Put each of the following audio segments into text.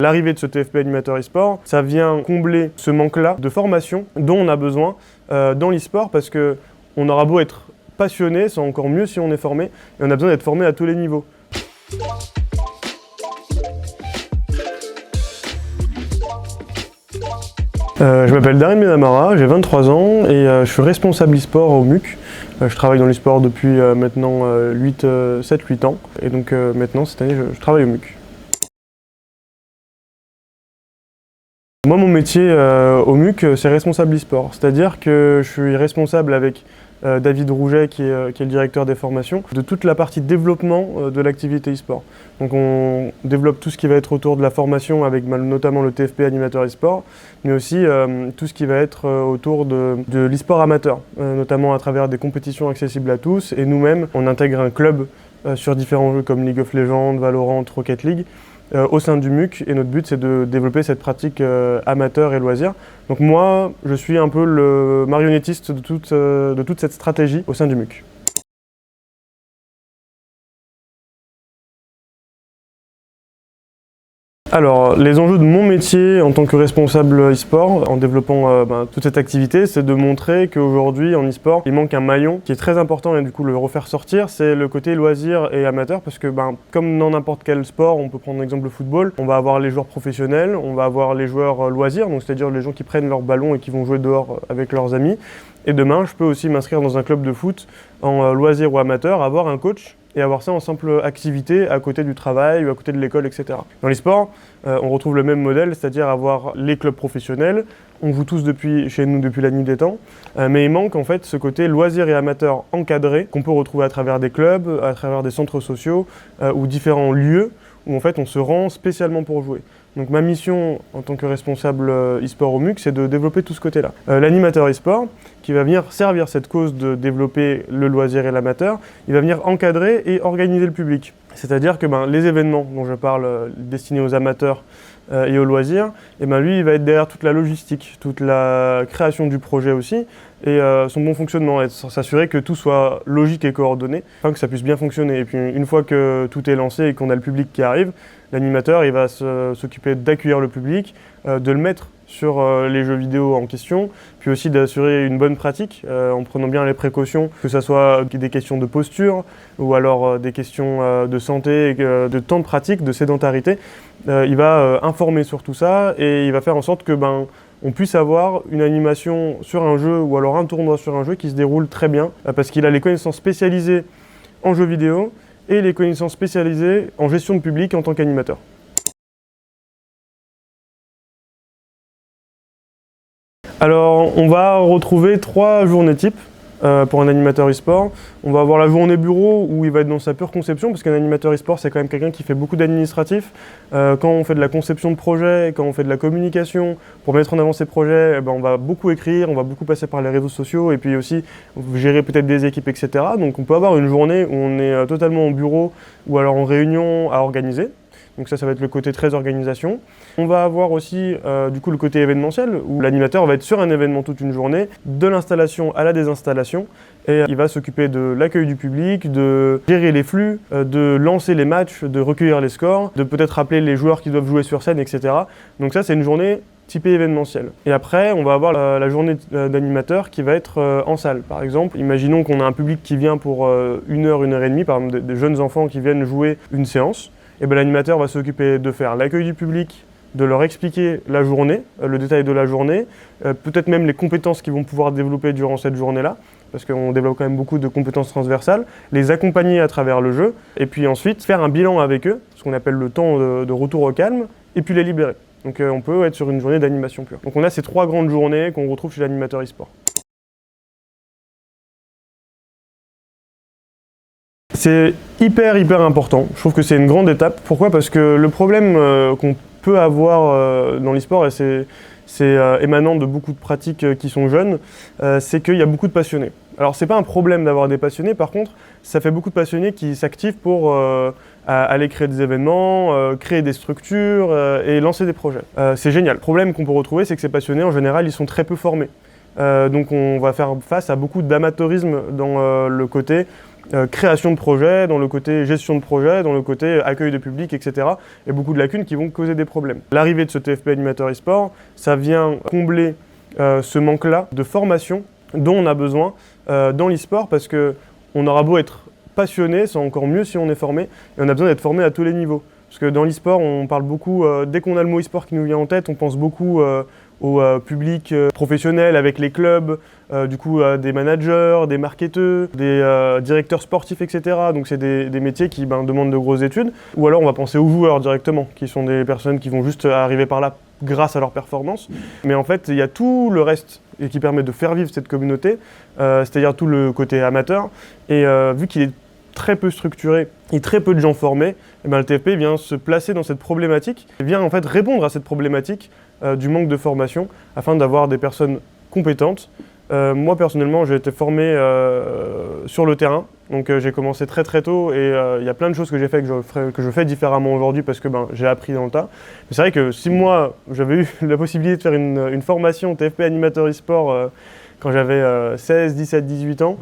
L'arrivée de ce TFP animateur e-sport, ça vient combler ce manque-là de formation dont on a besoin dans l'e-sport parce qu'on aura beau être passionné, c'est encore mieux si on est formé et on a besoin d'être formé à tous les niveaux. Je m'appelle Darim Benamara, j'ai 23 ans et je suis responsable e-sport au MUC. Je travaille dans l'e-sport depuis maintenant 7-8 ans et donc maintenant cette année je travaille au MUC. Moi, mon métier au MUC, c'est responsable e-sport, c'est-à-dire que je suis responsable avec David Rouget, qui est le directeur des formations, de toute la partie développement de l'activité e-sport. Donc on développe tout ce qui va être autour de la formation avec notamment le TFP animateur e-sport, mais aussi tout ce qui va être autour de l'e-sport amateur, notamment à travers des compétitions accessibles à tous. Et nous-mêmes, on intègre un club sur différents jeux comme League of Legends, Valorant, Rocket League, au sein du MUC, et notre but c'est de développer cette pratique amateur et loisir. Donc moi, je suis un peu le marionnettiste de toute cette stratégie au sein du MUC. Alors, les enjeux de mon métier en tant que responsable e-sport, en développant toute cette activité, c'est de montrer qu'aujourd'hui en e-sport, il manque un maillon qui est très important et du coup le refaire sortir, c'est le côté loisir et amateur parce que comme dans n'importe quel sport, on peut prendre l'exemple le football, on va avoir les joueurs professionnels, on va avoir les joueurs loisirs, donc c'est-à-dire les gens qui prennent leur ballon et qui vont jouer dehors avec leurs amis. Et demain, je peux aussi m'inscrire dans un club de foot en loisir ou amateur, avoir un coach et avoir ça en simple activité à côté du travail ou à côté de l'école, etc. Dans les sports, on retrouve le même modèle, c'est-à-dire avoir les clubs professionnels. On joue tous chez nous depuis la nuit des temps, mais il manque en fait ce côté loisir et amateur encadré qu'on peut retrouver à travers des clubs, à travers des centres sociaux ou différents lieux où en fait on se rend spécialement pour jouer. Donc ma mission en tant que responsable e-sport au MUC, c'est de développer tout ce côté-là. L'animateur e-sport, qui va venir servir cette cause de développer le loisir et l'amateur, il va venir encadrer et organiser le public. C'est-à-dire que les événements dont je parle, destinés aux amateurs et aux loisirs, et lui, il va être derrière toute la logistique, toute la création du projet aussi, et son bon fonctionnement, et s'assurer que tout soit logique et coordonné, afin que ça puisse bien fonctionner. Et puis une fois que tout est lancé et qu'on a le public qui arrive, l'animateur il va s'occuper d'accueillir le public, de le mettre sur les jeux vidéo en question, puis aussi d'assurer une bonne pratique en prenant bien les précautions, que ce soit des questions de posture ou alors des questions de santé, de temps de pratique, de sédentarité. Il va informer sur tout ça et il va faire en sorte que on puisse avoir une animation sur un jeu ou alors un tournoi sur un jeu qui se déroule très bien parce qu'il a les connaissances spécialisées en jeux vidéo et les connaissances spécialisées en gestion de public en tant qu'animateur. Alors, on va retrouver 3 journées types pour un animateur e-sport. On va avoir la journée bureau où il va être dans sa pure conception, parce qu'un animateur e-sport, c'est quand même quelqu'un qui fait beaucoup d'administratif. Quand on fait de la conception de projet, quand on fait de la communication, pour mettre en avant ses projets, on va beaucoup écrire, on va beaucoup passer par les réseaux sociaux et puis aussi gérer peut-être des équipes, etc. Donc on peut avoir une journée où on est totalement au bureau ou alors en réunion à organiser. Donc ça va être le côté très organisation. On va avoir aussi du coup le côté événementiel où l'animateur va être sur un événement toute une journée, de l'installation à la désinstallation, et il va s'occuper de l'accueil du public, de gérer les flux, de lancer les matchs, de recueillir les scores, de peut-être rappeler les joueurs qui doivent jouer sur scène, etc. Donc ça c'est une journée typée événementielle. Et après, on va avoir la journée d'animateur qui va être en salle. Par exemple, imaginons qu'on a un public qui vient pour 1 heure, 1 heure et demie, par exemple des jeunes enfants qui viennent jouer une séance. Et l'animateur va s'occuper de faire l'accueil du public, de leur expliquer la journée, le détail de la journée, peut-être même les compétences qu'ils vont pouvoir développer durant cette journée-là, parce qu'on développe quand même beaucoup de compétences transversales, les accompagner à travers le jeu, et puis ensuite faire un bilan avec eux, ce qu'on appelle le temps de retour au calme, et puis les libérer. Donc on peut être sur une journée d'animation pure. Donc on a ces 3 grandes journées qu'on retrouve chez l'animateur e-sport. C'est hyper important, je trouve que c'est une grande étape. Pourquoi ? Parce que le problème qu'on peut avoir dans l'e-sport, et c'est émanant de beaucoup de pratiques qui sont jeunes, c'est qu'il y a beaucoup de passionnés. Alors c'est pas un problème d'avoir des passionnés, par contre, ça fait beaucoup de passionnés qui s'activent pour aller créer des événements, créer des structures et lancer des projets. C'est génial. Le problème qu'on peut retrouver, c'est que ces passionnés, en général, ils sont très peu formés. Donc on va faire face à beaucoup d'amateurisme dans le côté création de projet, dans le côté gestion de projet, dans le côté accueil de public, etc. Et beaucoup de lacunes qui vont causer des problèmes. L'arrivée de ce TFP animateur e-sport, ça vient combler ce manque-là de formation dont on a besoin dans l'e-sport, parce qu'on aura beau être passionné, c'est encore mieux si on est formé, et on a besoin d'être formé à tous les niveaux. Parce que dans l'e-sport, on parle beaucoup, dès qu'on a le mot e-sport qui nous vient en tête, on pense beaucoup au public professionnel avec les clubs, des managers, des marketeurs, des directeurs sportifs, etc. Donc c'est des métiers qui demandent de grosses études. Ou alors on va penser aux joueurs directement, qui sont des personnes qui vont juste arriver par là grâce à leur performance. Mais en fait, il y a tout le reste et qui permet de faire vivre cette communauté, c'est-à-dire tout le côté amateur. Et vu qu'il est très peu structuré et très peu de gens formés, et le TFP vient se placer dans cette problématique, et vient en fait répondre à cette problématique du manque de formation afin d'avoir des personnes compétentes. Moi personnellement, j'ai été formé sur le terrain, donc j'ai commencé très très tôt et il y a plein de choses que j'ai fait que je fais différemment aujourd'hui parce que j'ai appris dans le tas. Mais c'est vrai que si moi j'avais eu la possibilité de faire une formation TFP animateur e-sport quand j'avais 16, 17, 18 ans,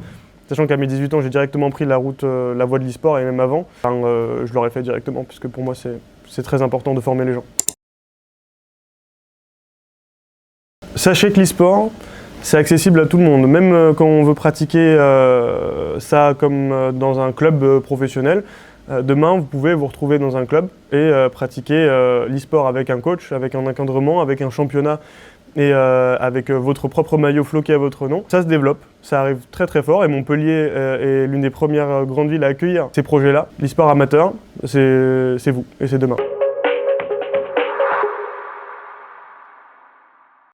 sachant qu'à mes 18 ans j'ai directement pris la voie de l'e-sport et même avant, je l'aurais fait directement puisque pour moi c'est très important de former les gens. Sachez que l'e-sport, c'est accessible à tout le monde, même quand on veut pratiquer ça comme dans un club professionnel. Demain, vous pouvez vous retrouver dans un club et pratiquer l'e-sport avec un coach, avec un encadrement, avec un championnat et avec votre propre maillot floqué à votre nom. Ça se développe, ça arrive très très fort et Montpellier est l'une des premières grandes villes à accueillir ces projets-là. L'e-sport amateur, c'est vous et c'est demain.